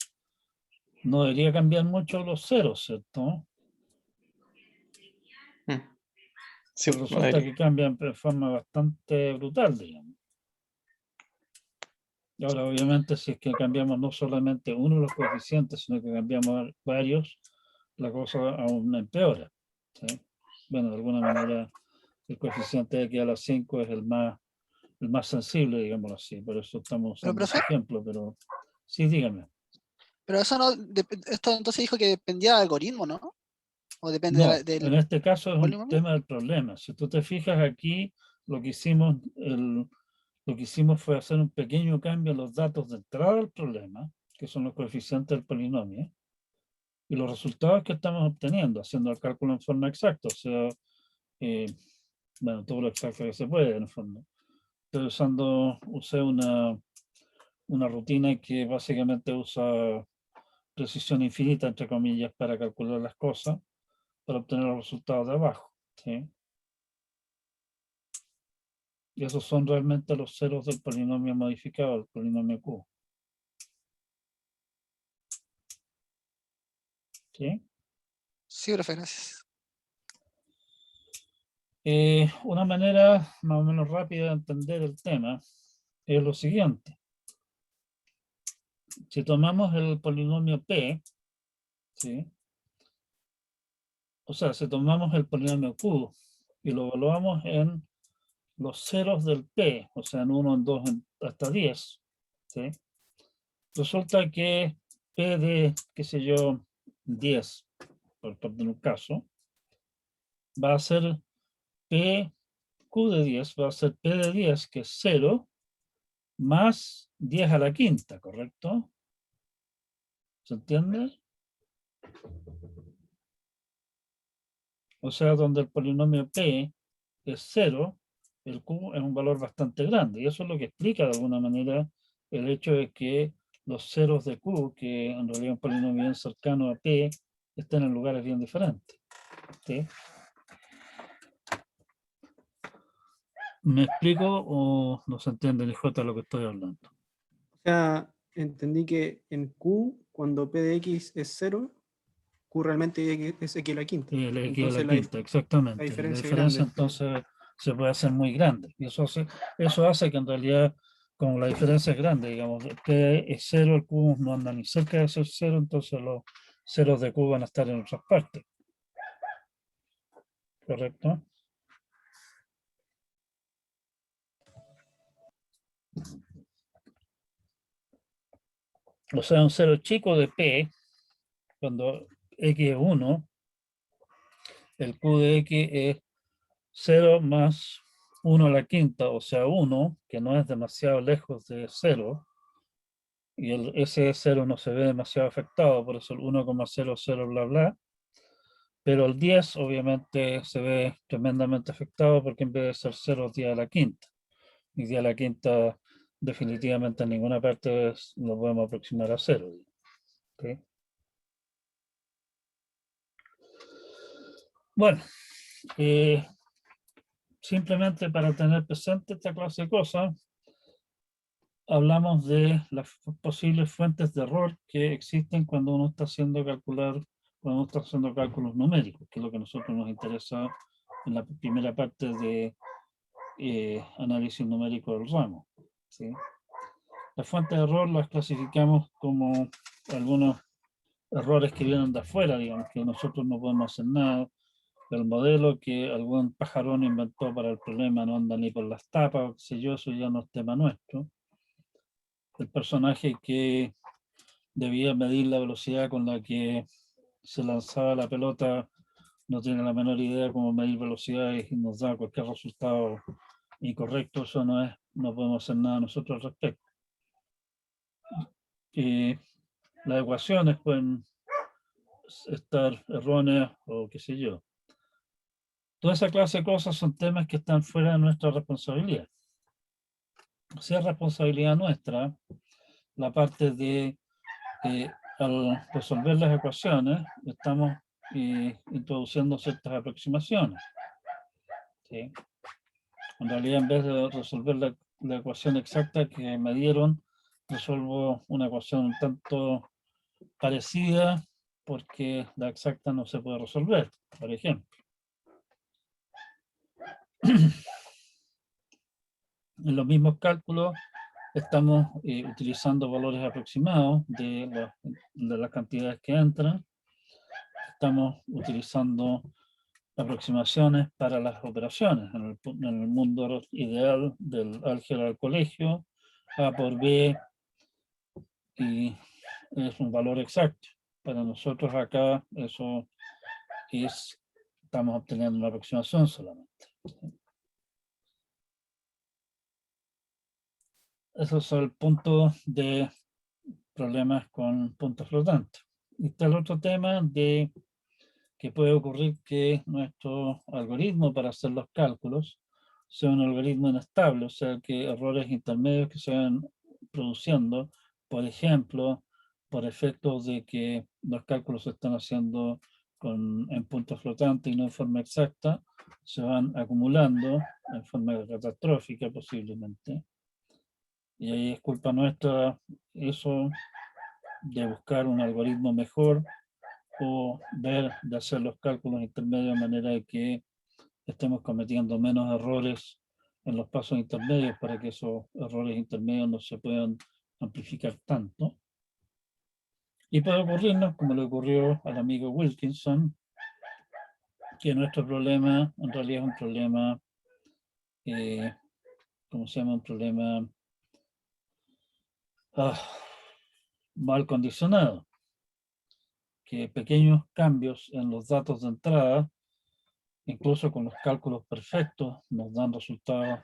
A: no debería cambiar mucho los ceros, ¿cierto?
D: sí,
A: Pero resulta que cambian de forma bastante brutal, digamos. Y ahora, obviamente, si es que cambiamos no solamente uno de los coeficientes, sino que cambiamos varios, la cosa aún empeora. ¿Sí? Bueno, de alguna manera, el coeficiente de aquí a las 5 es el más sensible, digámoslo así. Por eso estamos
C: Pero,
A: usando ese
C: profe,
A: ejemplo, pero sí, dígame.
C: pero eso no, esto entonces dijo que dependía del algoritmo, ¿no? O depende
A: No,
C: del
A: en este caso es un
C: polinomio.
A: tema del problema. Si tú te fijas aquí, lo que hicimos, lo que hicimos fue hacer un pequeño cambio en los datos de entrada del problema, que son los coeficientes del polinomio, y los resultados que estamos obteniendo, haciendo el cálculo en forma exacta, o sea, bueno, todo lo exacto que se puede, en el fondo. Estoy usé una rutina que básicamente usa precisión infinita, entre comillas, para calcular las cosas, para obtener los resultados de abajo. ¿sí? Y esos son realmente los ceros del polinomio modificado, el polinomio Q. ¿Sí?
C: Sí, profe, gracias.
A: Una manera más o menos rápida de entender el tema es lo siguiente. Si tomamos el polinomio P, ¿sí? O sea, si tomamos el polinomio Q y lo evaluamos en los ceros del P, o sea, en 1, en 2, hasta 10, ¿sí? Resulta que P de, qué sé yo, 10, por poner un caso, va a ser P, Q de 10, va a ser P de 10, que es 0, más 10 a la quinta, ¿correcto? ¿Se entiende? O sea, donde el polinomio P es 0, el Q es un valor bastante grande. Y eso es lo que explica de alguna manera el hecho de que los ceros de Q, que en realidad es un polinomio bien cercano a P, estén en lugares bien diferentes. ¿Sí? ¿Me explico o no se entiende ni jota lo que estoy hablando?
E: O sea, entendí que en Q, cuando P de X es 0, Q realmente es X a la quinta.
A: El X a
E: Entonces
A: la quinta, exactamente.
E: la
A: La
E: diferencia es
A: diferencia
E: grande.
A: entonces se puede hacer muy grande. Y eso hace que en realidad, como la diferencia es grande, digamos, P es 0, el Q no anda ni cerca de ser 0, entonces los ceros de Q van a estar en otras partes. ¿Correcto? O sea, un cero chico de P, cuando X es 1, el Q de X es 0 más 1 a la quinta, o sea, 1, que no es demasiado lejos de 0, y ese 0 no se ve demasiado afectado, por eso el 1,00 bla bla, pero el 10 obviamente se ve tremendamente afectado porque en vez de ser 0 10 a la quinta, y 10 a la quinta definitivamente en ninguna parte lo podemos aproximar a 0. ¿Okay? Bueno, simplemente para tener presente esta clase de cosas, hablamos de las posibles fuentes de error que existen cuando uno está haciendo cálculos numéricos, que es lo que a nosotros nos interesa en la primera parte de análisis numérico del ramo. ¿Sí? Las fuentes de error las clasificamos como algunos errores que vienen de afuera, digamos, que nosotros no podemos hacer nada. El modelo que algún pajarón inventó para el problema no anda ni por las tapas, qué sé yo, eso ya no es tema nuestro. El personaje que debía medir la velocidad con la que se lanzaba la pelota no tiene la menor idea cómo medir velocidades y nos da cualquier resultado incorrecto, eso no podemos hacer nada nosotros al respecto. Las ecuaciones pueden estar erróneas o qué sé yo. Toda esa clase de cosas son temas que están fuera de nuestra responsabilidad. Si es responsabilidad nuestra, la parte de al resolver las ecuaciones, estamos introduciendo ciertas aproximaciones. ¿Sí? En realidad, en vez de resolver la ecuación exacta que me dieron, resuelvo una ecuación un tanto parecida porque la exacta no se puede resolver, por ejemplo. En los mismos cálculos estamos utilizando valores aproximados de las cantidades que entran. Estamos utilizando aproximaciones para las operaciones. En el mundo ideal del álgebra del colegio, A por B y es un valor exacto. Para nosotros acá eso estamos obteniendo una aproximación solamente. Esos son el punto de problemas con puntos flotantes. Y está el otro tema de que puede ocurrir que nuestro algoritmo para hacer los cálculos sea un algoritmo inestable, o sea, que errores intermedios que se van produciendo, por ejemplo, por efectos de que los cálculos se están haciendo en puntos flotantes y no en forma exacta, se van acumulando en forma catastrófica posiblemente. Y ahí es culpa nuestra eso de buscar un algoritmo mejor o ver de hacer los cálculos intermedios de manera de que estemos cometiendo menos errores en los pasos intermedios para que esos errores intermedios no se puedan amplificar tanto. Y puede ocurrirnos, como le ocurrió al amigo Wilkinson, que nuestro problema en realidad es un problema, ¿cómo se llama? Un problema mal condicionado, que pequeños cambios en los datos de entrada, incluso con los cálculos perfectos, nos dan resultados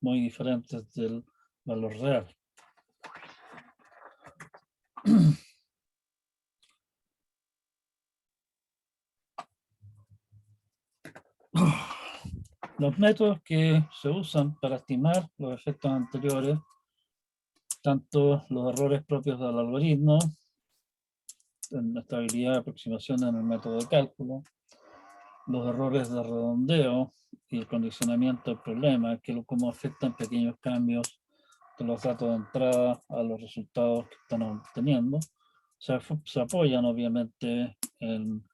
A: muy diferentes del valor real. Los métodos que se usan para estimar los efectos anteriores, tanto los errores propios del algoritmo, en estabilidad de aproximación en el método de cálculo, los errores de redondeo y el condicionamiento del problema, que cómo afectan pequeños cambios de los datos de entrada a los resultados que están obteniendo, se apoyan obviamente en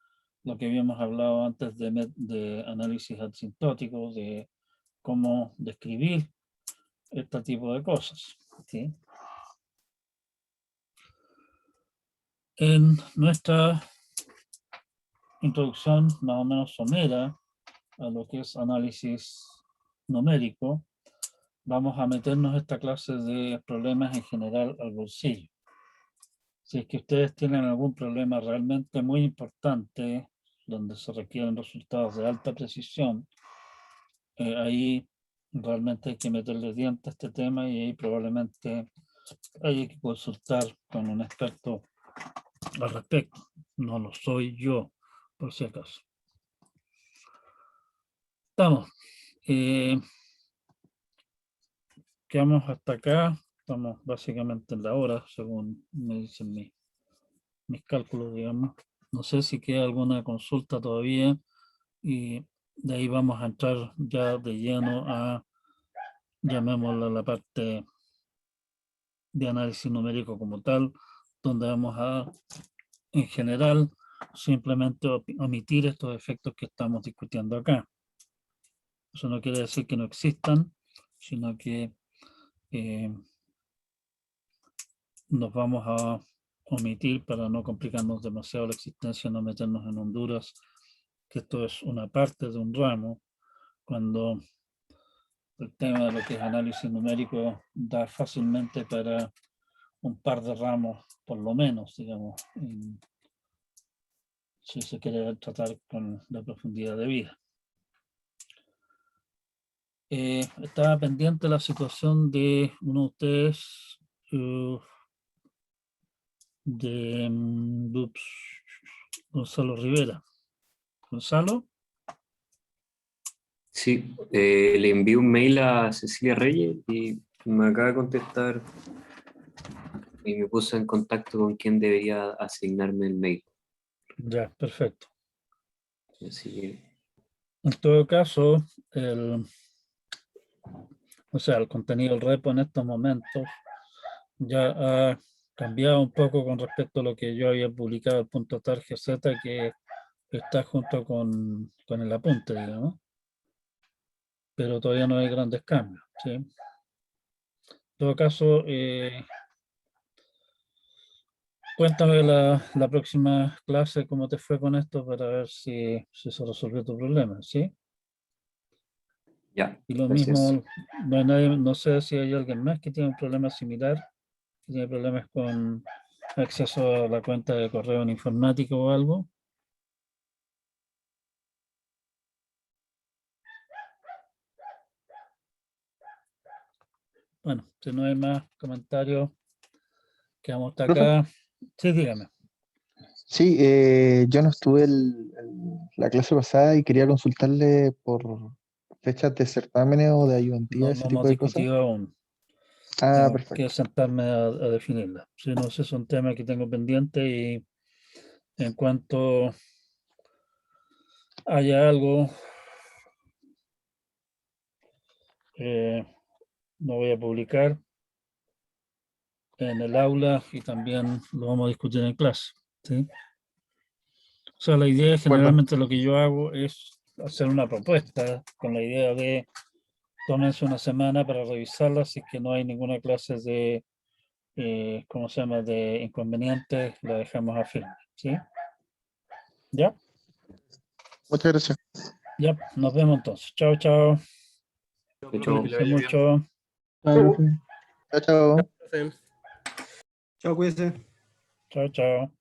A: lo que habíamos hablado antes de análisis asintótico, de cómo describir este tipo de cosas, ¿sí? En nuestra introducción más o menos somera a lo que es análisis numérico, vamos a meternos esta clase de problemas en general al bolsillo. Si es que ustedes tienen algún problema realmente muy importante, donde se requieren resultados de alta precisión, ahí realmente hay que meterle dientes a este tema y ahí probablemente hay que consultar con un experto al respecto. No lo soy yo, por si acaso. Estamos. Quedamos hasta acá. Estamos básicamente en la hora, según me dicen mis cálculos, digamos. No sé si queda alguna consulta todavía y de ahí vamos a entrar ya de lleno a, llamémosla, la parte de análisis numérico como tal, donde vamos a, en general, simplemente omitir estos efectos que estamos discutiendo acá. Eso no quiere decir que no existan, sino que nos vamos a omitir para no complicarnos demasiado la existencia, no meternos en Honduras, que esto es una parte de un ramo, cuando el tema de lo que es análisis numérico da fácilmente para un par de ramos, por lo menos, digamos, si se quiere tratar con la profundidad de vida. Estaba pendiente la situación de uno de ustedes, de Gonzalo Rivera. Gonzalo.
B: Sí, le envié un mail a Cecilia Reyes y me acaba de contestar y me puso en contacto con quien debería asignarme el mail.
A: Ya, perfecto.
B: Así que,
A: En todo caso, el contenido del repo en estos momentos ya ha cambiado un poco con respecto a lo que yo había publicado el punto .targz, que está junto con el apunte, digamos. Pero todavía no hay grandes cambios, ¿sí? En todo caso, cuéntame la próxima clase cómo te fue con esto para ver si se resolvió tu problema, ¿sí?
B: ya,
A: Y lo
B: gracias.
A: mismo, no hay nadie, no sé si hay alguien más que tiene un problema similar, que tiene problemas con acceso a la cuenta de correo en informática o algo. Bueno, si no hay más comentarios, quedamos hasta
F: Profe,
A: acá. Sí, dígame.
F: sí, yo no estuve la clase pasada y quería consultarle por fechas de certámenes o de ayudantía,
A: No
F: ese
A: lo hemos
F: tipo de cosas.
A: discutido aún.
F: Ah,
A: Tengo que
F: perfecto.
A: sentarme a definirla. Si no, ese es un tema que tengo pendiente y en cuanto haya algo, no voy a publicar en el aula y también lo vamos a discutir en clase. ¿Sí? O sea, la idea generalmente lo que yo hago es hacer una propuesta con la idea de tómense una semana para revisarla si es que no hay ninguna clase de, ¿cómo se llama?, de inconvenientes, la dejamos a firme. ¿Sí? ¿Ya?
F: Muchas gracias.
A: Ya, nos vemos entonces. Chao, chao.
B: De hecho,
A: Cuídense mucho.
F: Chao, chao.
E: Chao, cuídense.
A: Chao, chao.